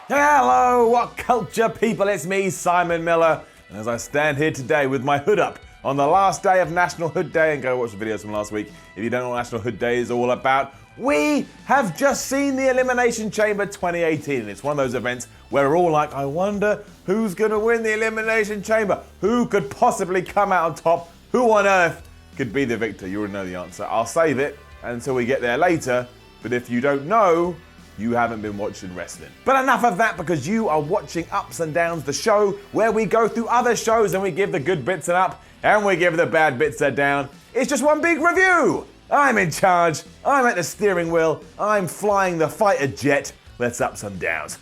Hello, what culture people? It's me, Simon Miller. And as I stand here today with my hood up on the last day of National Hood Day, and go watch the videos from last week if you don't know what National Hood Day is all about, we have just seen the Elimination Chamber 2018, and it's one of those events where we're all like, I wonder who's going to win the Elimination Chamber? Who could possibly come out on top? Who on earth could be the victor? You already know the answer. I'll save it until we get there later, but if you don't know, you haven't been watching wrestling. But enough of that, because you are watching Ups and Downs, the show where we go through other shows and we give the good bits an up and we give the bad bits a down. It's just one big review. I'm in charge, I'm at the steering wheel, I'm flying the fighter jet. Let's up some downs.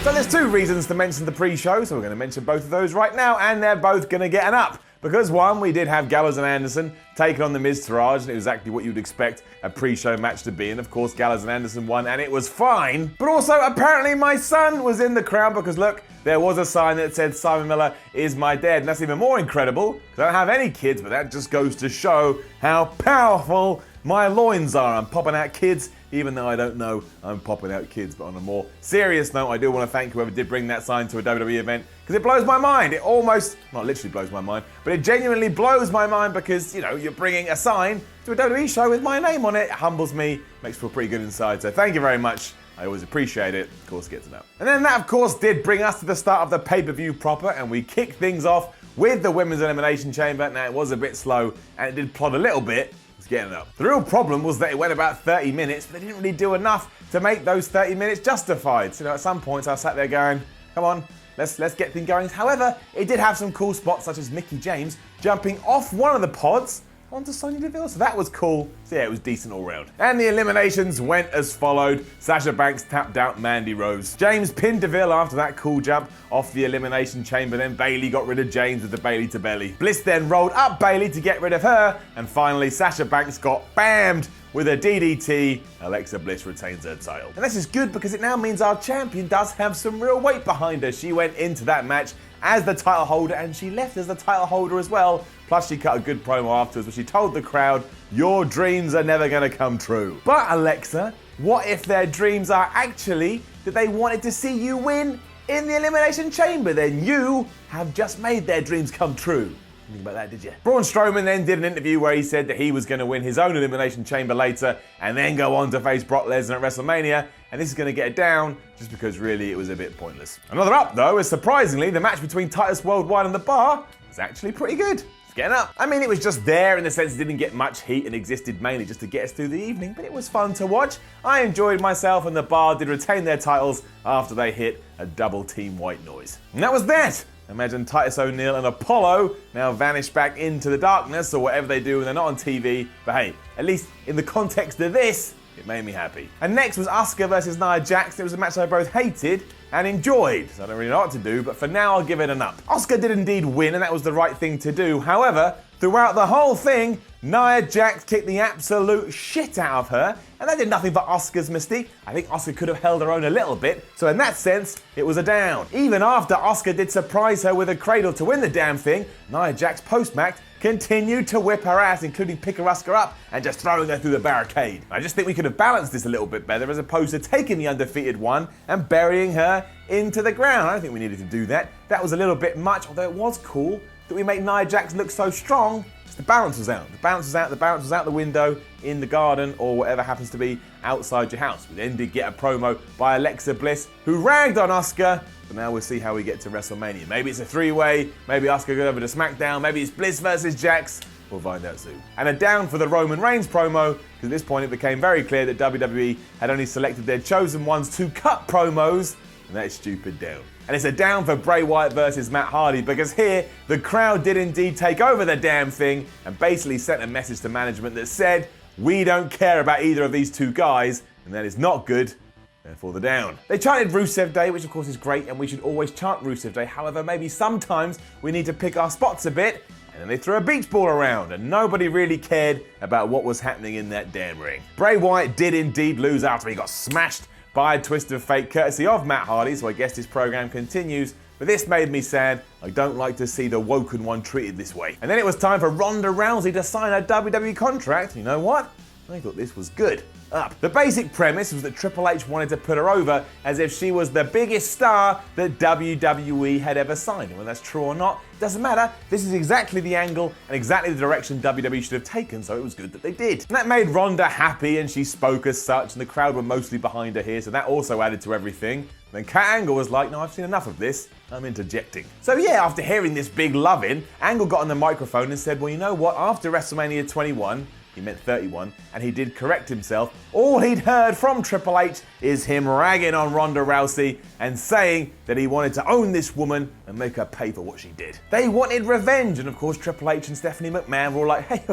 So there's two reasons to mention the pre-show, so we're going to mention both of those right now, and they're both going to get an up. Because one, we did have Gallows and Anderson taking on the Miz Taraj, and it was exactly what you'd expect a pre-show match to be, and of course Gallows and Anderson won, and it was fine. But also, apparently my son was in the crowd, because look, there was a sign that said Simon Miller is my dad, and that's even more incredible, because I don't have any kids, but that just goes to show how powerful my loins are. I'm popping out kids, even though I don't know I'm popping out kids. But on a more serious note, I do want to thank whoever did bring that sign to a WWE event, because it blows my mind. It almost, not literally blows my mind, but it genuinely blows my mind, because, you know, you're bringing a sign to a WWE show with my name on it. It humbles me, makes me feel pretty good inside. So thank you very much. I always appreciate it. Of course, get to know. And then that, of course, did bring us to the start of the pay-per-view proper, and we kicked things off with the Women's Elimination Chamber. Now, it was a bit slow, and it did plod a little bit. Getting it up. The real problem was that it went about 30 minutes, but they didn't really do enough to make those 30 minutes justified. So, you know, at some points I sat there going, come on, let's get things going. However, it did have some cool spots, such as Mickie James jumping off one of the pods onto Sonya Deville, so that was cool. So yeah, it was decent all round. And the eliminations went as followed. Sasha Banks tapped out Mandy Rose. James pinned Deville after that cool jump off the Elimination Chamber. Then Bayley got rid of James with the Bayley to belly. Bliss then rolled up Bayley to get rid of her. And finally, Sasha Banks got bammed with a DDT. Alexa Bliss retains her title. And this is good, because it now means our champion does have some real weight behind her. She went into that match as the title holder, and she left as the title holder as well. Plus, she cut a good promo afterwards where she told the crowd, your dreams are never gonna come true. But Alexa, what if their dreams are actually that they wanted to see you win in the Elimination Chamber? Then you have just made their dreams come true. Think about that, did you? Braun Strowman then did an interview where he said that he was going to win his own Elimination Chamber later and then go on to face Brock Lesnar at WrestleMania, and this is going to get it down just because really it was a bit pointless. Another up though is, surprisingly, the match between Titus Worldwide and The Bar was actually pretty good. It's getting up. I mean, it was just there in the sense it didn't get much heat and existed mainly just to get us through the evening, but it was fun to watch. I enjoyed myself, and The Bar did retain their titles after they hit a double team white noise. And that was that. Imagine Titus O'Neil and Apollo now vanish back into the darkness, or whatever they do when they're not on TV. But hey, at least in the context of this, it made me happy. And next was Asuka versus Nia Jax. It was a match I both hated and enjoyed. So I don't really know what to do, but for now I'll give it an up. Asuka did indeed win, and that was the right thing to do. However, throughout the whole thing, Nia Jax kicked the absolute shit out of her, and that did nothing but Asuka's mystique. I think Asuka could have held her own a little bit, so in that sense, it was a down. Even after Asuka did surprise her with a cradle to win the damn thing, Nia Jax post-match continued to whip her ass, including picking Asuka up and just throwing her through the barricade. I just think we could have balanced this a little bit better, as opposed to taking the undefeated one and burying her into the ground. I don't think we needed to do that. That was a little bit much, although it was cool that we make Nia Jax look so strong. The balance was out. The balance was out. The balance was out the window in the garden, or whatever happens to be outside your house. We then did get a promo by Alexa Bliss, who ragged on Asuka. But now we'll see how we get to WrestleMania. Maybe it's a three-way. Maybe Asuka goes over to SmackDown. Maybe it's Bliss versus Jax. We'll find out soon. And a down for the Roman Reigns promo, because at this point it became very clear that WWE had only selected their chosen ones to cut promos, and that is stupid down. And it's a down for Bray Wyatt versus Matt Hardy, because here the crowd did indeed take over the damn thing and basically sent a message to management that said, we don't care about either of these two guys, and that is not good. Therefore the down. They chanted Rusev Day, which of course is great, and we should always chant Rusev Day. However, maybe sometimes we need to pick our spots a bit, and then they threw a beach ball around, and nobody really cared about what was happening in that damn ring. Bray Wyatt did indeed lose after he got smashed by a twist of fate courtesy of Matt Hardy, so I guess this program continues. But this made me sad. I don't like to see the woken one treated this way. And then it was time for Ronda Rousey to sign a WWE contract. You know what? I thought this was good. Up. The basic premise was that Triple H wanted to put her over as if she was the biggest star that WWE had ever signed. And whether that's true or not, doesn't matter. This is exactly the angle and exactly the direction WWE should have taken, so it was good that they did. And that made Ronda happy, and she spoke as such, and the crowd were mostly behind her here, so that also added to everything. And then Kurt Angle was like, no, I've seen enough of this. I'm interjecting. So yeah, after hearing this big loving, Angle got on the microphone and said, well, you know what? After WrestleMania 21, he meant 31, and he did correct himself. All he'd heard from Triple H is him ragging on Ronda Rousey and saying that he wanted to own this woman and make her pay for what she did. They wanted revenge, and of course Triple H and Stephanie McMahon were all like, hey,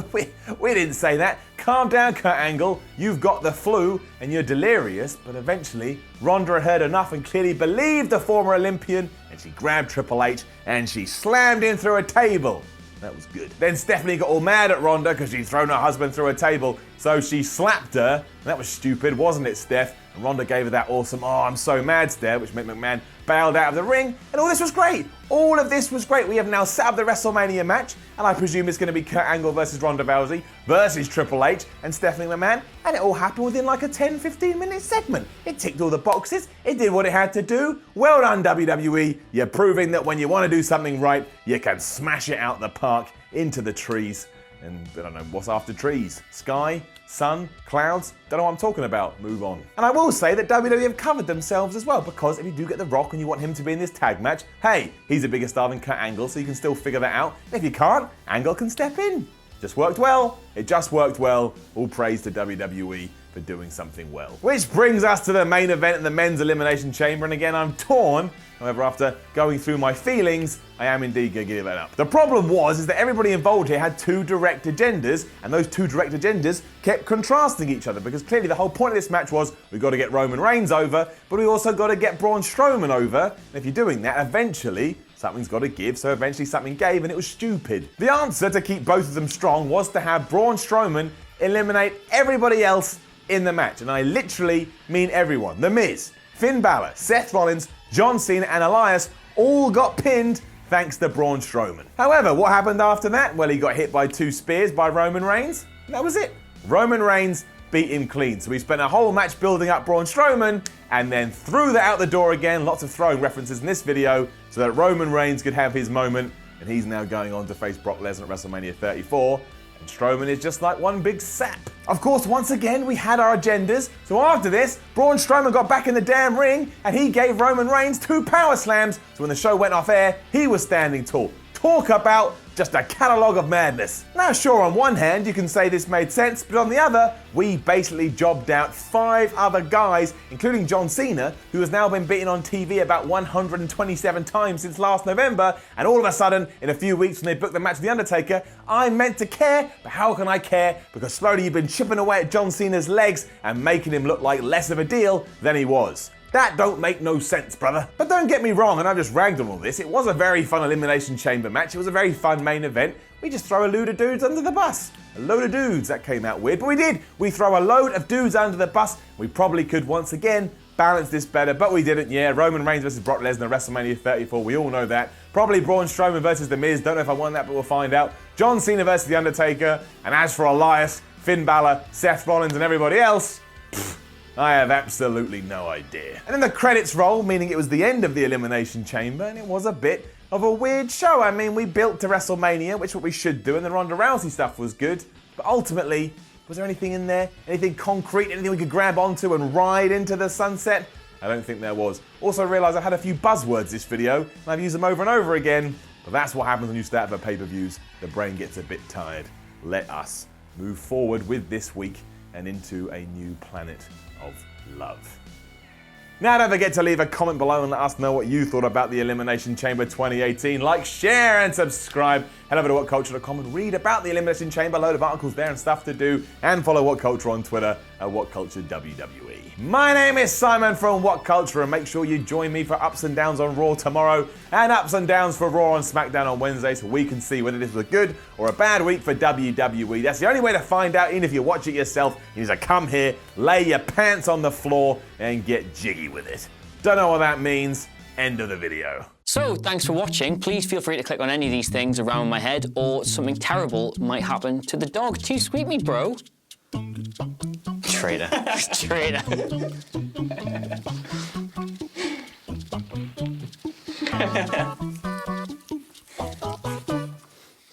we didn't say that. Calm down, Kurt Angle. You've got the flu and you're delirious. But eventually, Ronda had heard enough and clearly believed the former Olympian, and she grabbed Triple H and she slammed him through a table. That was good. Then Stephanie got all mad at Ronda because she'd thrown her husband through a table, so she slapped her. That was stupid, wasn't it, Steph? And Ronda gave her that awesome, oh, I'm so mad stare, which meant McMahon bailed out of the ring, and all this was great. All of this was great. We have now set up the WrestleMania match, and I presume it's going to be Kurt Angle versus Ronda Rousey versus Triple H and Stephanie McMahon, and it all happened within like a 10-15 minute segment. It ticked all the boxes. It did what it had to do. Well done, WWE. You're proving that when you want to do something right, you can smash it out the park into the trees. And I don't know, what's after trees? Sky? Sun? Clouds? Don't know what I'm talking about. Move on. And I will say that WWE have covered themselves as well, because if you do get The Rock and you want him to be in this tag match, hey, he's a bigger star than Kurt Angle, so you can still figure that out. And if you can't, Angle can step in. Just worked well. It just worked well. All praise to WWE for doing something well. Which brings us to the main event in the men's Elimination Chamber, and again, I'm torn. However, after going through my feelings, I am indeed going to give it up. The problem is that everybody involved here had two direct agendas, and those two direct agendas kept contrasting each other, because clearly the whole point of this match was we've got to get Roman Reigns over, but we also got to get Braun Strowman over. And if you're doing that, eventually something's got to give, so eventually something gave, and it was stupid. The answer to keep both of them strong was to have Braun Strowman eliminate everybody else in the match, and I literally mean everyone. The Miz, Finn Balor, Seth Rollins, John Cena and Elias all got pinned thanks to Braun Strowman. However, what happened after that? Well, he got hit by 2 spears by Roman Reigns. That was it. Roman Reigns beat him clean. So we spent a whole match building up Braun Strowman and then threw that out the door again. Lots of throwing references in this video so that Roman Reigns could have his moment, and he's now going on to face Brock Lesnar at WrestleMania 34. And Strowman is just like one big sap. Of course, once again, we had our agendas. So after this, Braun Strowman got back in the damn ring and he gave Roman Reigns 2 power slams. So when the show went off air, he was standing tall. Talk about just a catalogue of madness. Now sure, on one hand you can say this made sense, but on the other, we basically jobbed out 5 other guys, including John Cena, who has now been beaten on TV about 127 times since last November, and all of a sudden, in a few weeks when they booked the match with The Undertaker, I'm meant to care, but how can I care? Because slowly you've been chipping away at John Cena's legs and making him look like less of a deal than he was. That don't make no sense, brother. But don't get me wrong, and I've just ragged on all this, it was a very fun Elimination Chamber match, it was a very fun main event. We just throw a load of dudes under the bus. A load of dudes, that came out weird, but we did. We throw a load of dudes under the bus. We probably could once again balance this better, but we didn't, yeah. Roman Reigns versus Brock Lesnar, WrestleMania 34, we all know that. Probably Braun Strowman versus The Miz, don't know if I want that, but we'll find out. John Cena versus The Undertaker, and as for Elias, Finn Balor, Seth Rollins and everybody else, I have absolutely no idea. And then the credits roll, meaning it was the end of the Elimination Chamber, and it was a bit of a weird show. I mean, we built to WrestleMania, which is what we should do, and the Ronda Rousey stuff was good, but ultimately, was there anything in there? Anything concrete? Anything we could grab onto and ride into the sunset? I don't think there was. Also, I realised I had a few buzzwords this video, and I've used them over and over again, but that's what happens when you start for pay-per-views. The brain gets a bit tired. Let us move forward with this week and into a new planet of love. Now don't forget to leave a comment below and let us know what you thought about the Elimination Chamber 2018. Like, share and subscribe. Head over to WhatCulture.com and read about the Elimination Chamber. A load of articles there and stuff to do. And follow WhatCulture on Twitter at WhatCultureWWE. My name is Simon from WhatCulture, and make sure you join me for Ups and Downs on Raw tomorrow and Ups and Downs for Raw and SmackDown on Wednesday, so we can see whether this was a good or a bad week for WWE. That's the only way to find out, even if you watch it yourself. You need to come here, lay your pants on the floor and get jiggy with it. Don't know what that means. End of the video. So, thanks for watching. Please feel free to click on any of these things around my head, or something terrible might happen to the dog. Too sweet me, bro. Traitor. Traitor.